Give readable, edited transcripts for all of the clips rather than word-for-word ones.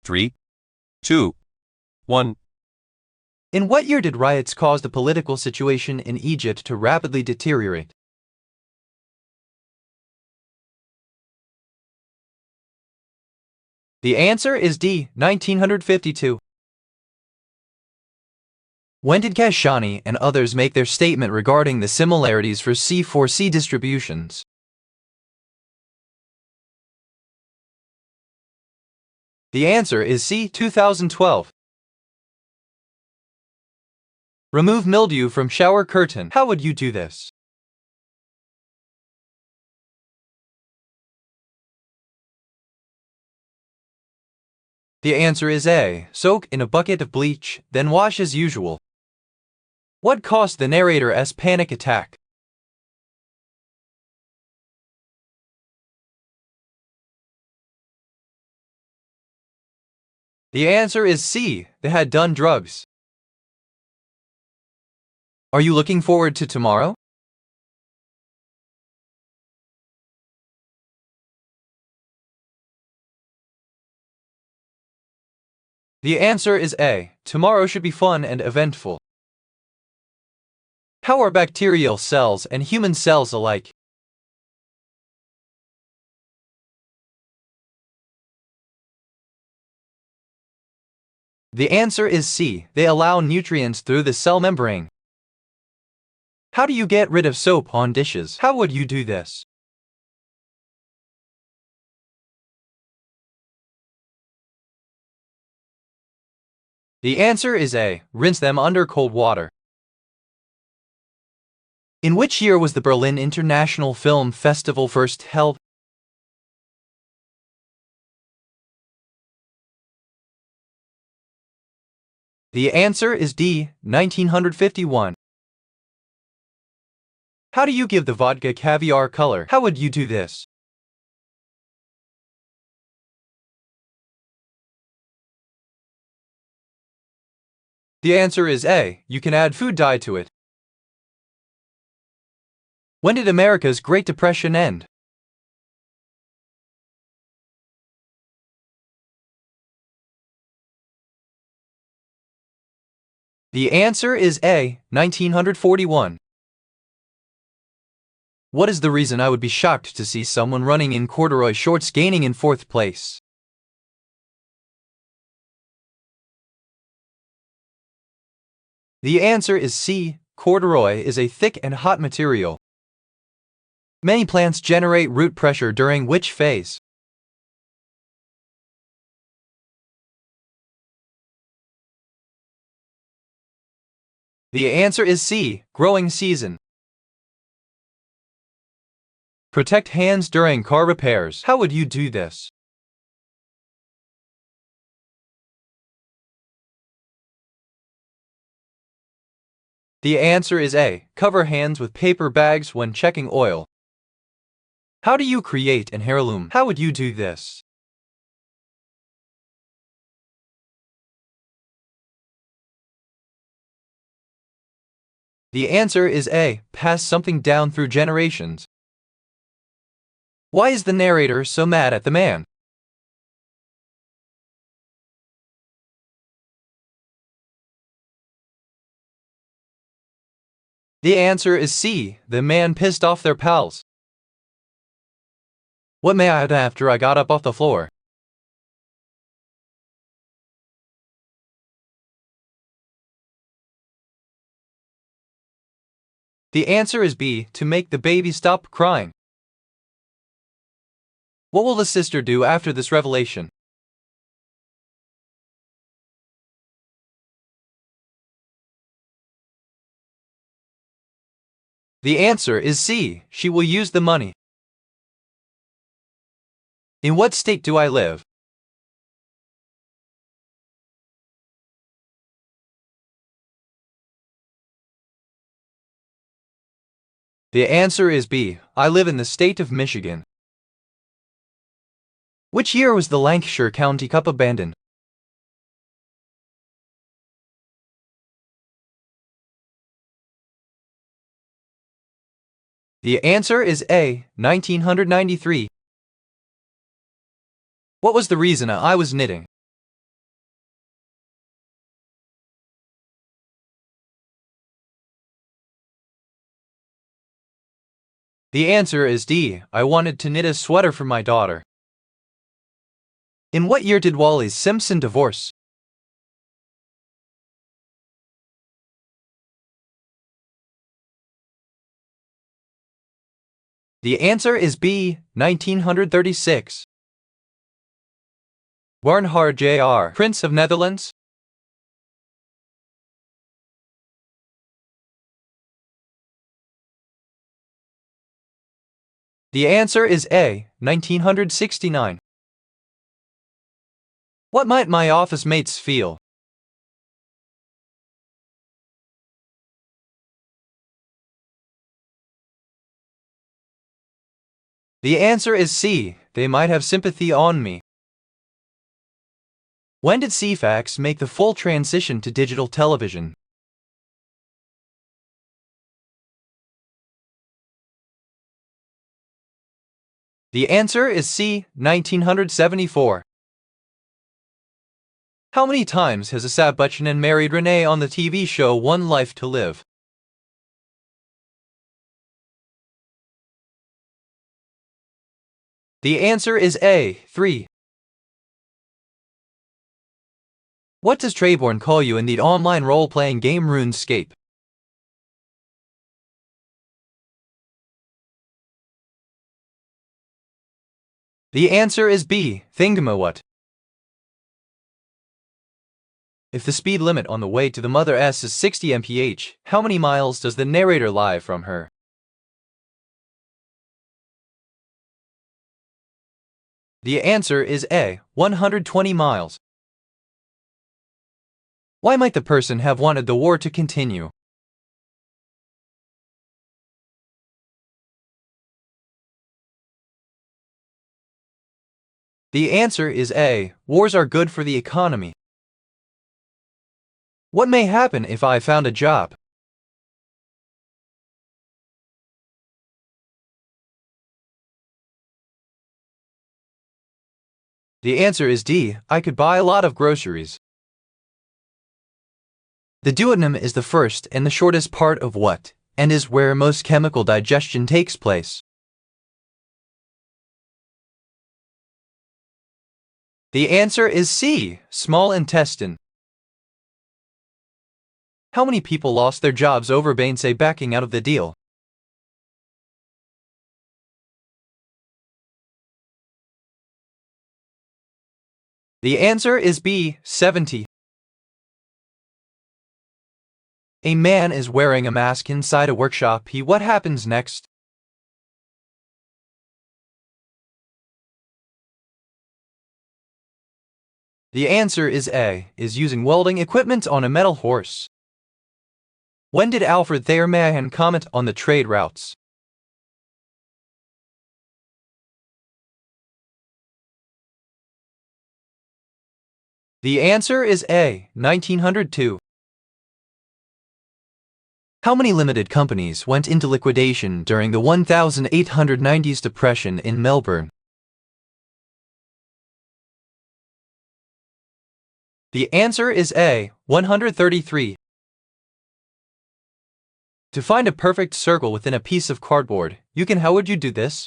3, 2, 1. In what year did riots cause the political situation in Egypt to rapidly deteriorate? The answer is D. 1952. When did Kashani and others make their statement regarding the similarities for C4C distributions? The answer is C. 2012. Remove mildew from shower curtain. How would you do this? The answer is A. Soak in a bucket of bleach, then wash as usual. What caused the narrator's panic attack? The answer is C. They had done drugs. Are you looking forward to tomorrow? The answer is A. Tomorrow should be fun and eventful. How are bacterial cells and human cells alike? The answer is C. They allow nutrients through the cell membrane. How do you get rid of soap on dishes? How would you do this? The answer is A. Rinse them under cold water. In which year was the Berlin International Film Festival first held? The answer is D. 1951. How do you give the vodka caviar color? How would you do this? The answer is A. You can add food dye to it. When did America's Great Depression end? The answer is A. 1941. What is the reason I would be shocked to see someone running in corduroy shorts gaining in fourth place? The answer is C. Corduroy is a thick and hot material. Many plants generate root pressure during which phase? The answer is C. Growing season. Protect hands during car repairs. How would you do this? The answer is A. Cover hands with paper bags when checking oil. How do you create an heirloom? How would you do this? The answer is A. Pass something down through generations. Why is the narrator so mad at the man? The answer is C. The man pissed off their pals. What may I have after I got up off the floor? The answer is B. To make the baby stop crying. What will the sister do after this revelation? The answer is C. She will use the money. In what state do I live? The answer is B. I live in the state of Michigan. Which year was the Lancashire County Cup abandoned? The answer is A. 1993. What was the reason I was knitting? The answer is D. I wanted to knit a sweater for my daughter. In what year did Wally Simpson divorce? The answer is B. 1936. Bernhard Jr., Prince of Netherlands? The answer is A. 1969. What might my office mates feel? The answer is C. They might have sympathy on me. When did CFAX make the full transition to digital television? The answer is C. 1974. How many times has Amitabh Bachchan married Renee on the TV show One Life to Live? The answer is A. 3. What does Trayborn call you in the online role-playing game RuneScape? The answer is B. Thingamawhat. If the speed limit on the way to the Mother S is 60 mph, how many miles does the narrator lie from her? The answer is A. 120 miles. Why might the person have wanted the war to continue? The answer is A. Wars are good for the economy. What may happen if I found a job? The answer is D. I could buy a lot of groceries. The duodenum is the first and the shortest part of what, and is where most chemical digestion takes place? The answer is C. Small intestine. How many people lost their jobs over Bainse backing out of the deal? The answer is B. 70. A man is wearing a mask inside a workshop. What happens next? The answer is A. Is using welding equipment on a metal horse. When did Alfred Thayer Mahan comment on the trade routes? The answer is A. 1902. How many limited companies went into liquidation during the 1890s depression in Melbourne? The answer is A. 133. To find a perfect circle within a piece of cardboard, how would you do this?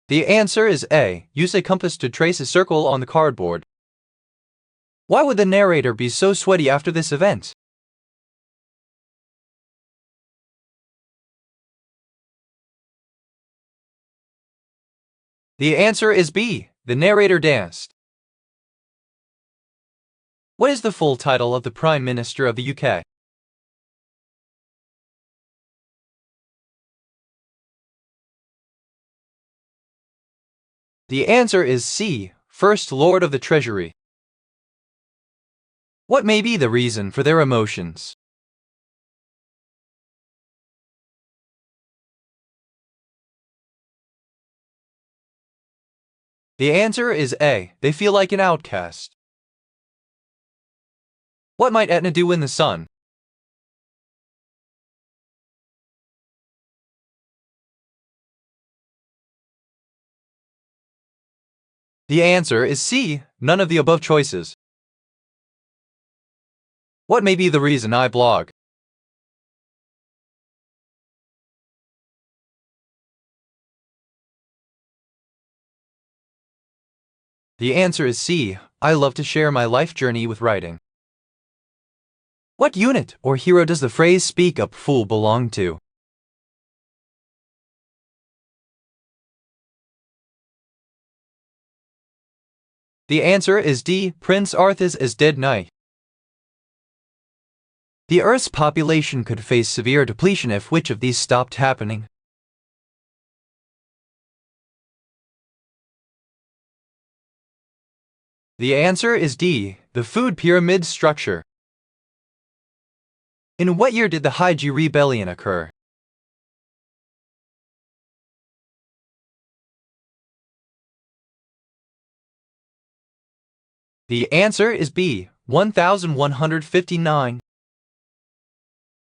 The answer is A. Use a compass to trace a circle on the cardboard. Why would the narrator be so sweaty after this event? The answer is B. The narrator danced. What is the full title of the Prime Minister of the UK? The answer is C. First Lord of the Treasury. What may be the reason for their emotions? The answer is A. They feel like an outcast. What might Etna do in the sun? The answer is C. None of the above choices. What may be the reason I blog? The answer is C. I love to share my life journey with writing. What unit or hero does the phrase "speak up, fool" belong to? The answer is D. Prince Arthur's As Dead Knight. The Earth's population could face severe depletion if which of these stopped happening? The answer is D. The food pyramid structure. In what year did the Haiji Rebellion occur? The answer is B. 1159.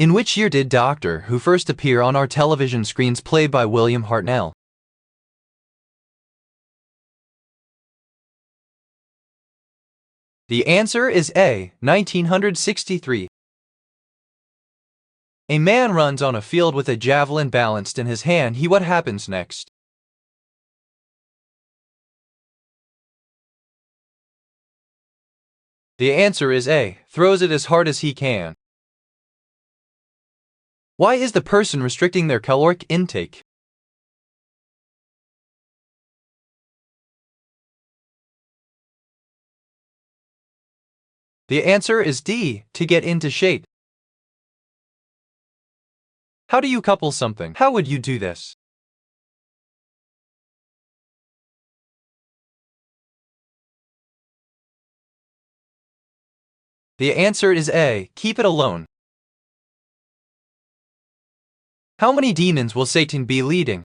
In which year did Doctor Who first appear on our television screens, played by William Hartnell? The answer is A. 1963. A man runs on a field with a javelin balanced in his hand. What happens next? The answer is A. Throws it as hard as he can. Why is the person restricting their caloric intake? The answer is D. To get into shape. How do you couple something? How would you do this? The answer is A. Keep it alone. How many demons will Satan be leading?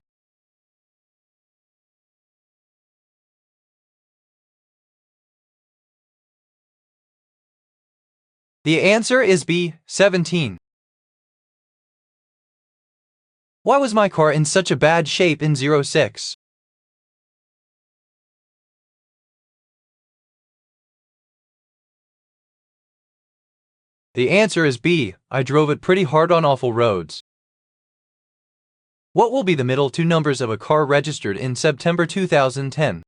The answer is B. 17. Why was my car in such a bad shape in 06? The answer is B. I drove it pretty hard on awful roads. What will be the middle two numbers of a car registered in September 2010?